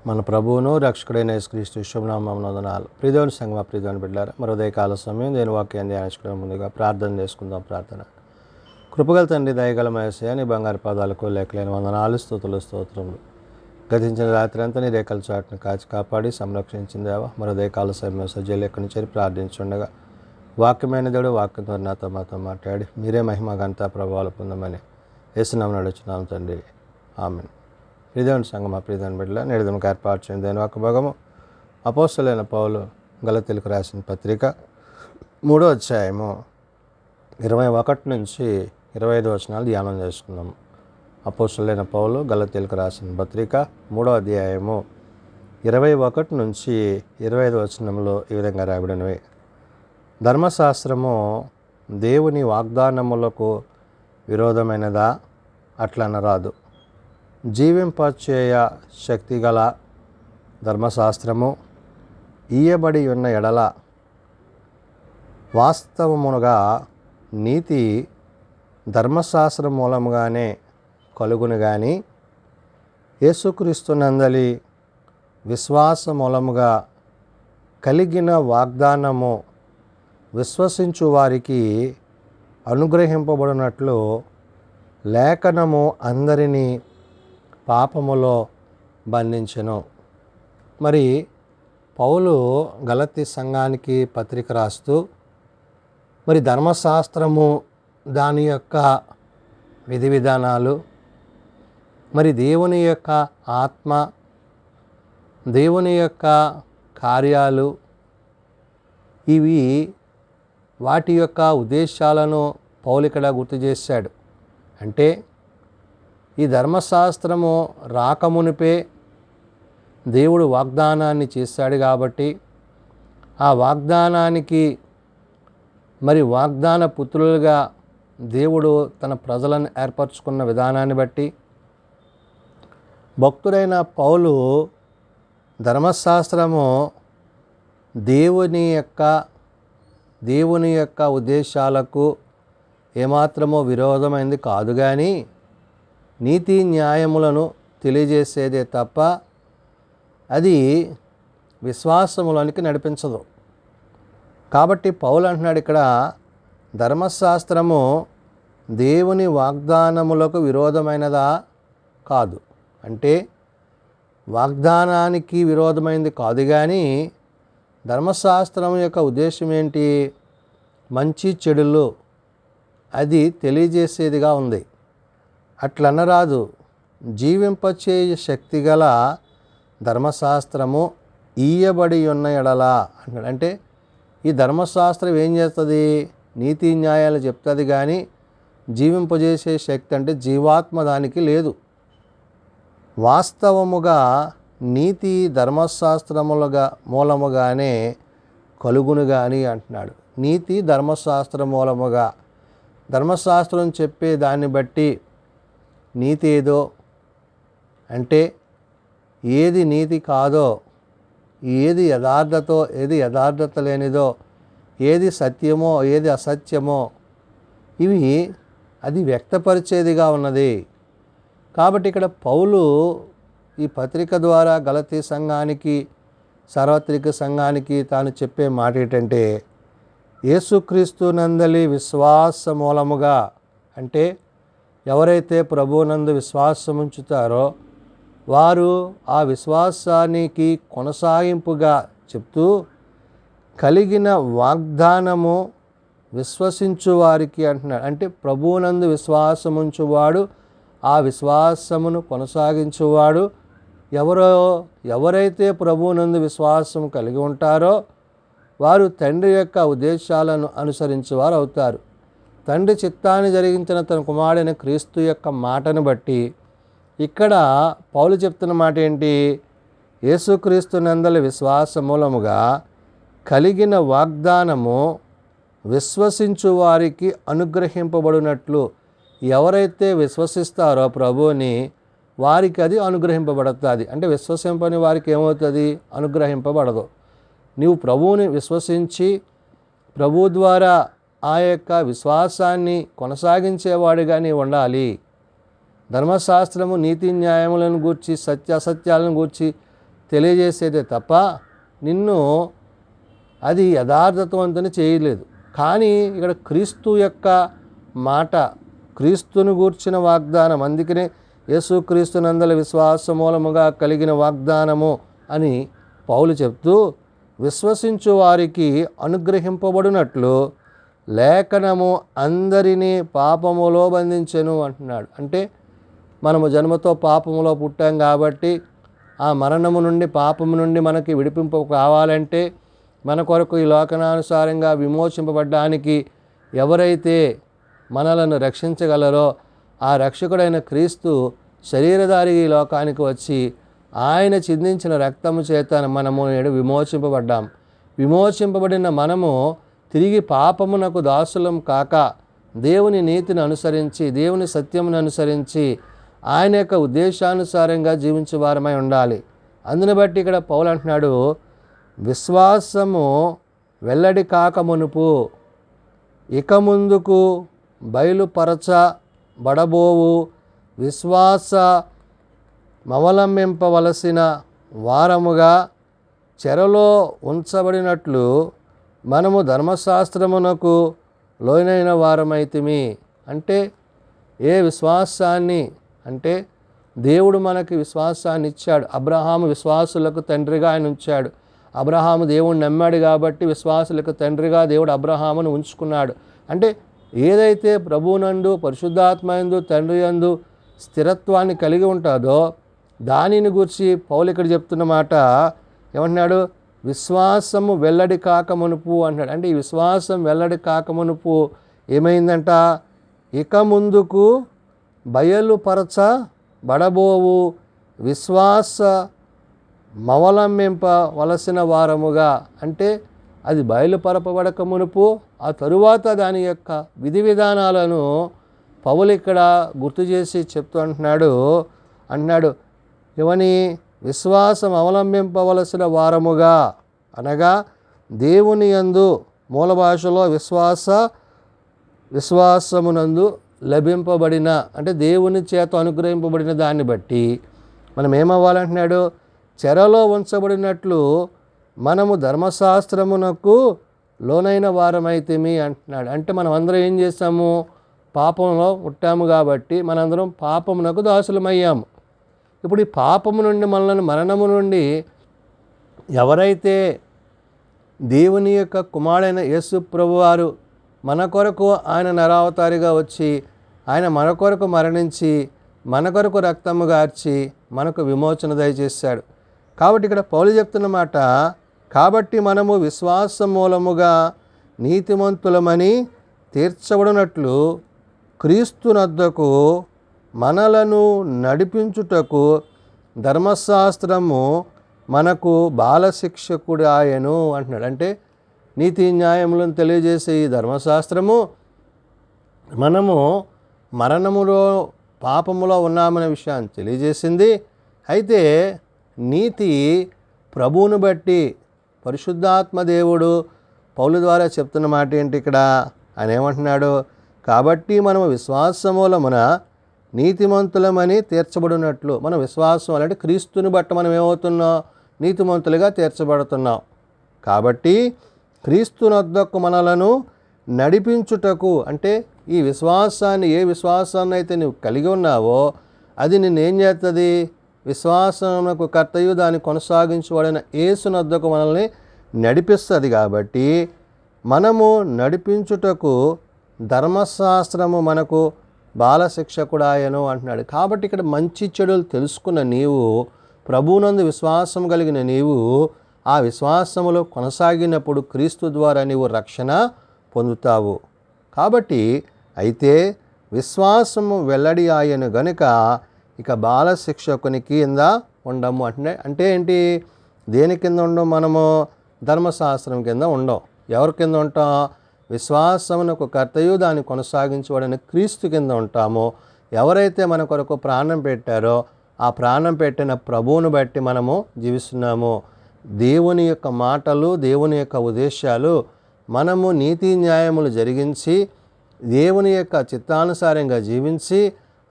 మన ప్రభువును రక్షకుడైన యేసుక్రీస్తు శుభనామమున వందనాలు. ప్రియదేవుని సంగమా, ప్రియదేవుని బిడ్డలారా, మరి ఉదయకాల సమయం దేని వాక్యాన్ని ధ్యానించుకునే ముందుగా ప్రార్థన చేసుకుందాం. ప్రార్థన. కృపగల తండ్రి, దయగల యేసయ్యా, నీ బంగారు పాదాలకు లేఖలేని వందనాలు, స్తుతులు, స్తోత్రములు. గతించిన రాత్రి అంతా నీ రేఖల చాటును కాచి కాపాడి సంరక్షించిందేవా. మరి ఉదయకాల సమయం సజ్జలు ఎక్కడి నుంచి ప్రార్థించుండగా వాక్యమైన దేవుడు వాక్యం ద్వారా నాతో మాతో మాట్లాడి మీరే మహిమ ఘనత ప్రభావాలు పొందమని యేసునామమున అడుగుచున్నాము తండ్రి, ఆమేన్. ప్రియదేవుని సంగమా, ప్రియదేవుని బిడ్డల నేడుదమకు ఏర్పాటు చేసిన దేని ఒక భాగము అపోస్తలుడైన పౌలు గలతీయులకు రాసిన పత్రిక 3వ అధ్యాయము 21 నుంచి 25 వచనాలు ధ్యానం చేసుకుందాము. అపోస్తలుడైన పౌలు గలతీయులకు రాసిన పత్రిక 3వ అధ్యాయము 21 నుంచి 25 వచనంలో ఈ విధంగా రాయబడినవి. ధర్మశాస్త్రము దేవుని వాగ్దానములకు విరోధమైనదా? అట్లనరాదు. జీవింపచేయ శక్తిగల ధర్మశాస్త్రము ఇయ్యబడి ఉన్న ఎడల వాస్తవముగా నీతి ధర్మశాస్త్రం మూలముగానే కలుగును గాని యేసుక్రీస్తునందలి విశ్వాస మూలముగా కలిగిన వాగ్దానము విశ్వసించు వారికి అనుగ్రహింపబడినట్లు లేఖనము అందరినీ పాపములో బంధించెను. మరి పౌలు గలతీ సంఘానికి పత్రిక రాస్తూ మరి ధర్మశాస్త్రము దాని యొక్క విధి విధానాలు, మరి దేవుని యొక్క ఆత్మ, దేవుని యొక్క కార్యాలు, ఇవి వాటి యొక్క ఉద్దేశాలను పౌలు ఇక్కడ గుర్తు చేశాడు. అంటే ఈ ధర్మశాస్త్రము రాకమునిపే దేవుడు వాగ్దానాన్ని చేశాడు కాబట్టి ఆ వాగ్దానానికి మరి వాగ్దాన పుత్రులుగా దేవుడు తన ప్రజలను ఏర్పరచుకున్న విధానాన్ని బట్టి భక్తుడైన పౌలు ధర్మశాస్త్రము దేవుని యొక్క ఉద్దేశాలకు ఏమాత్రమో విరోధమైంది కాదు, కానీ నీతి న్యాయములను తెలియజేసేదే తప్ప అది విశ్వాసములోనికి నడిపించదు. కాబట్టి పౌలు అంటున్నాడు ఇక్కడ, ధర్మశాస్త్రము దేవుని వాగ్దానములకు విరోధమైనదా? కాదు. అంటే వాగ్దానానికి విరోధమైంది కాదు, కానీ ధర్మశాస్త్రం యొక్క ఉద్దేశం ఏంటి? మంచి చెడులు అది తెలియజేసేదిగా ఉంది. అట్లనరాదు. జీవింపచేయ శక్తిగల ధర్మశాస్త్రము ఇయ్యబడి ఉన్న ఎడల అంటాడు. అంటే ఈ ధర్మశాస్త్రం ఏం చేస్తుంది? నీతి న్యాయాలు చెప్తుంది, కానీ జీవింపజేసే శక్తి అంటే జీవాత్మ దానికి లేదు. వాస్తవముగా నీతి ధర్మశాస్త్రములుగా మూలముగానే కలుగును కానీ అంటున్నాడు. నీతి ధర్మశాస్త్ర మూలముగా, ధర్మశాస్త్రం చెప్పే దాన్ని బట్టి నీతి ఏదో, అంటే ఏది నీతి కాదో, ఏది యథార్థతో ఏది యథార్థత లేనిదో, ఏది సత్యమో ఏది అసత్యమో, ఇవి అది వ్యక్తపరిచేదిగా ఉన్నది. కాబట్టి ఇక్కడ పౌలు ఈ పత్రిక ద్వారా గలతీ సంఘానికి, సార్వత్రిక సంఘానికి తాను చెప్పే మాట ఏంటంటే, యేసుక్రీస్తు నందలి విశ్వాస మూలముగా, అంటే ఎవరైతే ప్రభువునందు విశ్వాసం ఉంచుతారో వారు ఆ విశ్వాసానికి కొనసాగింపుగా చెప్తూ కలిగిన వాగ్దానము విశ్వసించు వారికి అంటున్నాడు. అంటే ప్రభువునందు విశ్వాసముంచువాడు, ఆ విశ్వాసమును కొనసాగించువాడు ఎవరైతే ప్రభువునందు విశ్వాసం కలిగి ఉంటారో వారు తండ్రి యొక్క ఉద్దేశాలను అనుసరించేవారు అవుతారు. తండ్రి చిత్తాన్ని జరిగించిన తన కుమారుడైన క్రీస్తు యొక్క మాటను బట్టి ఇక్కడ పౌలు చెప్తున్న మాట ఏంటి? యేసుక్రీస్తు నందలి విశ్వాస మూలముగా కలిగిన వాగ్దానము విశ్వసించు వారికి అనుగ్రహింపబడినట్లు, ఎవరైతే విశ్వసిస్తారో ప్రభువుని వారికి అది అనుగ్రహింపబడుతుంది. అంటే విశ్వసింపని వారికి ఏమవుతుంది? అనుగ్రహింపబడదు. నీవు ప్రభువుని విశ్వసించి ప్రభు ద్వారా ఆ యొక్క విశ్వాసాన్ని కొనసాగించేవాడిగా నీవు ఉండాలి. ధర్మశాస్త్రము నీతి న్యాయములను గూర్చి, సత్యాసత్యాలను గూర్చి తెలియజేసేదే తప్ప నిన్ను అది యథార్థవంతుని చేయలేదు. కానీ ఇక్కడ క్రీస్తు యొక్క మాట, క్రీస్తును గూర్చిన వాగ్దానం, అందుకనే యేసుక్రీస్తునందల విశ్వాస మూలముగా కలిగిన వాగ్దానము అని పౌలు చెప్తూ, విశ్వసించు వారికి అనుగ్రహింపబడినట్లు లేఖనము అందరినీ పాపములో బంధించెను అంటున్నాడు. అంటే మనము జన్మతో పాపములో పుట్టాం కాబట్టి ఆ మరణము నుండి, పాపము నుండి మనకి విడిపింపు కావాలంటే, మన కొరకు ఈ లోకనానుసారంగా విమోచింపబడ్డానికి ఎవరైతే మనలను రక్షించగలరో ఆ రక్షకుడైన క్రీస్తు శరీరధారి ఈ లోకానికి వచ్చి ఆయన చిందించిన రక్తము చేత మనము నేడు విమోచింపబడ్డాం. విమోచింపబడిన మనము తిరిగి పాపమునకు దాసులం కాక దేవుని నీతిని అనుసరించి, దేవుని సత్యమును అనుసరించి ఆయన యొక్క ఉద్దేశానుసారంగా జీవించే వారమై ఉండాలి. అందుని బట్టి ఇక్కడ పౌలు అంటున్నాడు, విశ్వాసము వెల్లడి కాక మునుపు ఇక ముందుకు బయలుపరచబడబోవు విశ్వాస మవలంబింపవలసిన వారముగా చెరలో ఉంచబడినట్లు మనము ధర్మశాస్త్రమునకు లోనైన వారమైతిమి. అంటే ఏ విశ్వాసాన్ని, అంటే దేవుడు మనకి విశ్వాసాన్ని ఇచ్చాడు. అబ్రహాము విశ్వాసులకు తండ్రిగా ఆయన ఉంచాడు. అబ్రహాము దేవుడిని నమ్మాడు కాబట్టి విశ్వాసులకు తండ్రిగా దేవుడు అబ్రహామును ఉంచుకున్నాడు. అంటే ఏదైతే ప్రభువునందు, పరిశుద్ధాత్మయందు, తండ్రి యందు స్థిరత్వాన్ని కలిగి ఉంటుందో దానిని గురించి పౌలు ఇక్కడ చెప్తున్న మాట ఏమంటున్నాడు, విశ్వాసము వెల్లడి కాకమునుపు అంటున్నాడు. అంటే ఈ విశ్వాసం వెల్లడి కాకమునుపు ఏమైందంట, ఇక ముందుకు బయలుపరచబడబోవు విశ్వాస మవలంబింపవలసిన వారముగా, అంటే అది బయలుపరపబడక మునుపు ఆ తరువాత దాని యొక్క విధి విధానాలను పౌలు ఇక్కడ గుర్తు చేసి చెప్తూ అంటున్నాడు ఇవని విశ్వాసం అవలంబింపవలసిన వారముగా, అనగా దేవుని యందు, మూల భాషలో విశ్వాసమునందు లభింపబడిన, అంటే దేవుని చేత అనుగ్రహింపబడిన దాన్ని బట్టి మనం ఏమవ్వాలంటున్నాడు, చెరలో ఉంచబడినట్లు మనము ధర్మశాస్త్రమునకు లోనైన వారమైతేమి అంటున్నాడు. అంటే మనం అందరం ఏం చేస్తాము, పాపంలో పుట్టాము కాబట్టి మనందరం పాపమునకు దాసులమయ్యాము. ఇప్పుడు ఈ పాపము నుండి, మనల్ని మరణము నుండి ఎవరైతే దేవుని యొక్క కుమారుడైన యేసు ప్రభువారు మన కొరకు ఆయన నరావతారిగా వచ్చి ఆయన మన కొరకు మరణించి మన కొరకు రక్తము గార్చి మనకు విమోచన దయచేశాడు. కాబట్టి ఇక్కడ పౌలు చెప్తున్న మాట, కాబట్టి మనము విశ్వాస మూలముగా నీతిమంతులమని తీర్చబడినట్లు క్రీస్తునద్దకు మనలను నడిపించుటకు ధర్మశాస్త్రము మనకు బాలశిక్షకుడు ఆయను అంటున్నాడు. అంటే నీతి న్యాయములను తెలియజేసే ఈ ధర్మశాస్త్రము మనము మరణములో, పాపములో ఉన్నామనే విషయాన్ని తెలియజేసింది. అయితే నీతి ప్రభువును బట్టి పరిశుద్ధాత్మ దేవుడు పౌలు ద్వారా చెప్తున్న మాట ఏంటి ఇక్కడ, ఆయన ఏమంటున్నాడు, కాబట్టి మనము విశ్వాసమూలమున నీతిమంతులమని తీర్చబడినట్లు. మన విశ్వాసం అంటే క్రీస్తుని బట్టి మనం ఏమవుతున్నాం, నీతిమంతులుగా తీర్చబడుతున్నాం. కాబట్టి క్రీస్తునొద్దకు మనలను నడిపించుటకు, అంటే ఈ విశ్వాసాన్ని, ఏ విశ్వాసాన్ని అయితే నువ్వు కలిగి ఉన్నావో అది నిన్నేం చేస్తుంది, విశ్వాసమునకు కర్తయు దాన్ని కొనసాగించబడిన యేసునొద్దకు మనల్ని నడిపిస్తుంది. కాబట్టి మనము నడిపించుటకు ధర్మశాస్త్రము మనకు బాలశిక్షకుడాయను అంటున్నాడు. కాబట్టి ఇక్కడ మంచి చెడులు తెలుసుకున్న నీవు, ప్రభువునందు విశ్వాసం కలిగిన నీవు ఆ విశ్వాసములో కొనసాగినప్పుడు క్రీస్తు ద్వారా నీవు రక్షణ పొందుతావు. కాబట్టి అయితే విశ్వాసము వెల్లడి ఆయను గనుక ఇక బాలశిక్షకుని కింద ఉండము అంటే ఏంటి, దేని కింద ఉండం, మనము ధర్మశాస్త్రం కింద ఉండం. ఎవరి కింద ఉంటాం, విశ్వాసమునకు కర్తయు దాన్ని కొనసాగించబడిన క్రీస్తు కింద ఉంటామో. ఎవరైతే మన కొరకు ప్రాణం పెట్టారో ఆ ప్రాణం పెట్టిన ప్రభువును బట్టి మనము జీవిస్తున్నాము. దేవుని యొక్క మాటలు, దేవుని యొక్క ఉద్దేశాలు మనము నీతి న్యాయములు జరిగించి దేవుని యొక్క చిత్తానుసారంగా జీవించి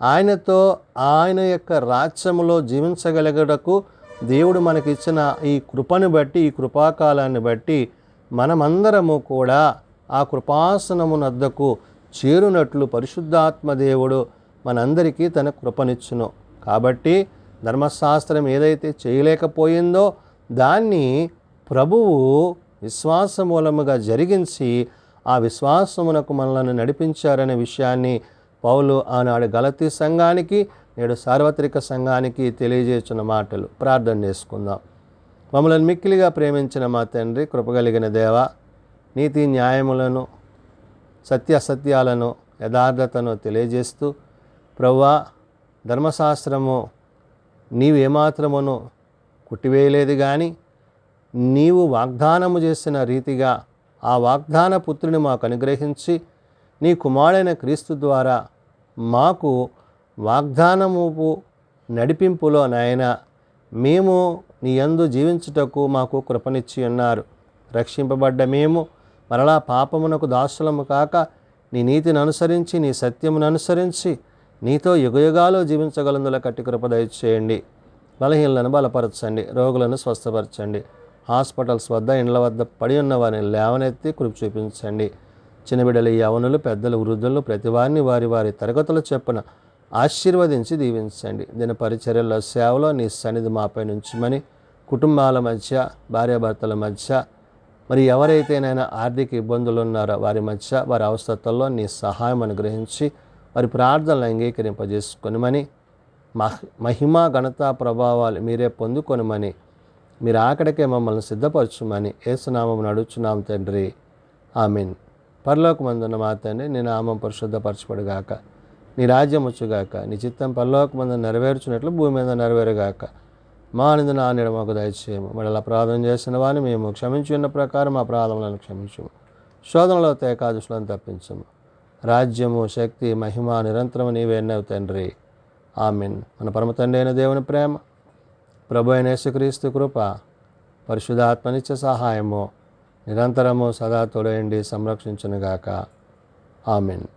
ఆయనతో, ఆయన యొక్క రాజ్యములో జీవించగలిగటకు దేవుడు మనకిచ్చిన ఈ కృపను బట్టి, ఈ కృపాకాలాన్ని బట్టి మనమందరము కూడా ఆ కృపాసనమునద్దకు చేరునట్లు పరిశుద్ధాత్మ దేవుడు మనందరికీ తన కృపనిచ్చును. కాబట్టి ధర్మశాస్త్రం ఏదైతే చేయలేకపోయిందో దాన్ని ప్రభువు విశ్వాస మూలముగా జరిగించి ఆ విశ్వాసమునకు మనల్ని నడిపించారనే విషయాన్ని పౌలు ఆనాడు గలతీ సంఘానికి, నేడు సార్వత్రిక సంఘానికి తెలియజేస్తున్న మాటలు. ప్రార్థన చేసుకుందాం. మమ్మల్ని మిక్కిలిగా ప్రేమించిన మా తండ్రి, కృపగలిగిన దేవ, నీతి న్యాయములను, సత్యాసత్యాలను, యథార్థతను తెలియజేస్తూ ప్రభువా, ధర్మశాస్త్రము నీవేమాత్రమును కుట్టివేయలేదు, కానీ నీవు వాగ్దానము చేసిన రీతిగా ఆ వాగ్దాన పుత్రుని మాకు అనుగ్రహించి నీ కుమారుడైన క్రీస్తు ద్వారా మాకు వాగ్దానము నడిపింపులో నాయన మేము నీ యందు జీవించుటకు మాకు కృపనిచ్చి ఉన్నారు. రక్షింపబడ్డ మేము మరలా పాపమునకు దాసులము కాక నీ నీతిని అనుసరించి, నీ సత్యమును అనుసరించి నీతో యుగయుగాలు జీవించగలందుల కట్టి కృప దయచేయండి. బలహీనలను బలపరచండి, రోగులను స్వస్థపరచండి, హాస్పిటల్స్ వద్ద, ఇండ్ల వద్ద పడి ఉన్న వారిని లేవనెత్తి కృప చూపించండి. చిన్నబిడ్డలు, యవనులు, పెద్దలు, వృద్ధులు ప్రతి వారిని వారి వారి తరగతుల చెప్పున ఆశీర్వదించి దీవించండి. దిన పరిచర్యల్లో, సేవలో నీ సన్నిధి మాపై నుంచమని, కుటుంబాల మధ్య, భార్యాభర్తల మధ్య, మరి ఎవరైతేనైనా ఆర్థిక ఇబ్బందులు ఉన్నారో వారి మధ్య, వారి అవసరతల్లో నీ సహాయం అనుగ్రహించి వారి ప్రార్థనలు అంగీకరింపజేసుకొనిమని, మహిమ ఘనత ప్రభావాలు మీరే పొందుకొనిమని, మీరు ఆకడికే మమ్మల్ని సిద్ధపరచుమని యేసునామమున అడుగుచున్నాం తండ్రి, ఆమేన్. పరలోకమందున్న మా తండ్రి, నీ నామం పరిశుద్ధపరచబడుగాక, నీ రాజ్యం వచ్చుగాక, నీ చిత్తం పరలోకమందు నెరవేర్చినట్లు భూమి మీద నెరవేరుగాక. మా నింద నా నీడ మాకు దయచేయము. మళ్ళీ అపరాధం చేసిన వారిని మేము క్షమించి ఉన్న ప్రకారం మా అపరాధములను క్షమించము. శోధనలో ఏకాదశులను తప్పించము. రాజ్యము, శక్తి, మహిమ నిరంతరము నీవేనవు తండ్రి, ఆమేన్. మన పరమ తండ్రి అయిన దేవుని ప్రేమ, ప్రభు అయిన యేసుక్రీస్తు కృప, పరిశుద్ధాత్మనిత్య సహాయము నిరంతరము సదా తోడయండి సంరక్షించునుగాక, ఆమేన్.